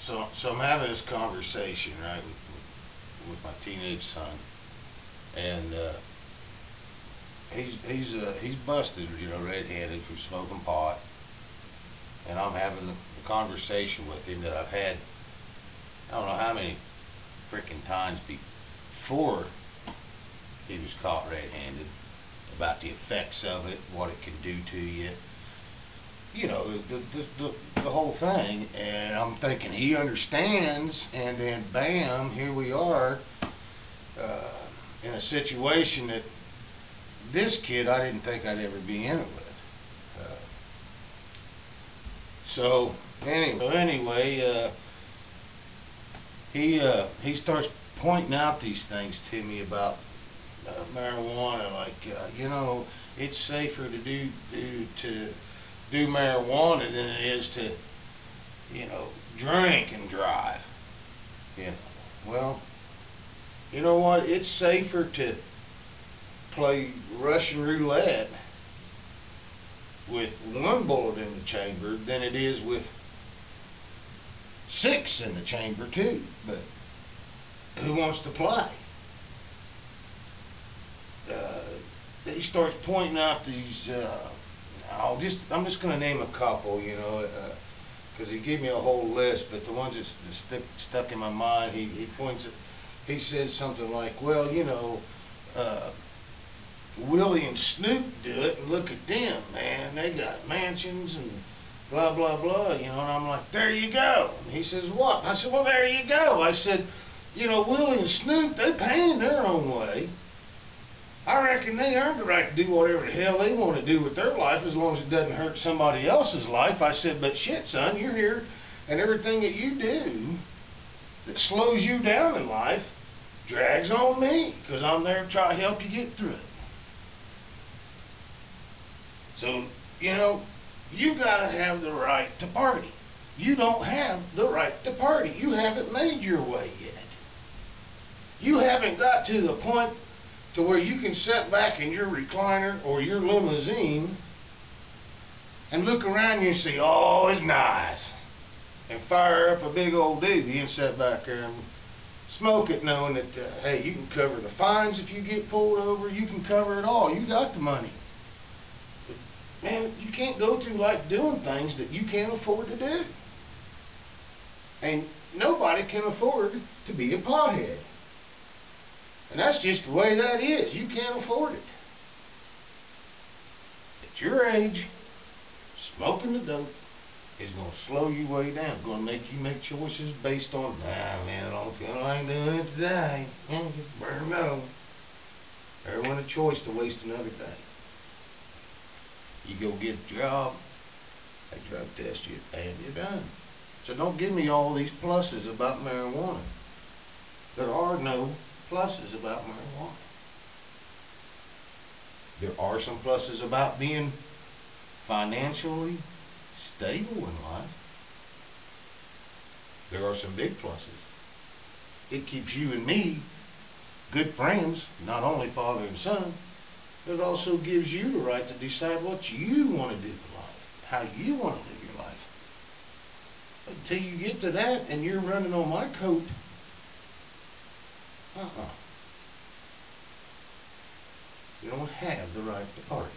So I'm having this conversation, right, with my teenage son, and he's busted, red-handed from smoking pot, and I'm having the conversation with him that I've had I don't know how many freaking times before he was caught red-handed, about the effects of it, what it can do to you. The whole thing, and I'm thinking he understands, and then bam, here we are in a situation that this kid I didn't think I'd ever be in it with. So anyway, he starts pointing out these things to me about marijuana, like it's safer to do marijuana than it is to drink and drive. Well, you know what? It's safer to play Russian roulette with one bullet in the chamber than it is with 6 in the chamber too. But who wants to play? He starts pointing out these I'm just going to name a couple, because he gave me a whole list, but the ones that stuck in my mind, he points at, he says something like, well, Willie and Snoop do it, and look at them, man, they got mansions and blah, blah, blah, and I'm like, there you go. And he says, what? I said, well, there you go. I said, Willie and Snoop, they paying their own way. I reckon they earned the right to do whatever the hell they want to do with their life as long as it doesn't hurt somebody else's life. I said, but shit, son, you're here, and everything that you do that slows you down in life drags on me, because I'm there to try to help you get through it. So, you got to have the right to party. You don't have the right to party. You haven't made your way yet. You haven't got to the point to where you can sit back in your recliner or your limousine and look around you and say, oh, it's nice, and fire up a big old doobie and sit back there and smoke it, knowing that, hey, you can cover the fines if you get pulled over, you can cover it all, you got the money. But, man, you can't go through life doing things that you can't afford to do. And nobody can afford to be a pothead. And that's just the way that is. You can't afford it. At your age, smoking the dope is going to slow you way down. It's going to make you make choices based on, nah, man, I don't feel like doing it today. Just burn it up. Everyone a choice to waste another day. You go get a job, they drug test you, and you're done. So don't give me all these pluses about marijuana. There are no pluses about marijuana. There are some pluses about being financially stable in life. There are some big pluses. It keeps you and me good friends, not only father and son, but it also gives you the right to decide what you want to do in life, how you want to live your life. But until you get to that and you're running on my coat, you don't have the right to party.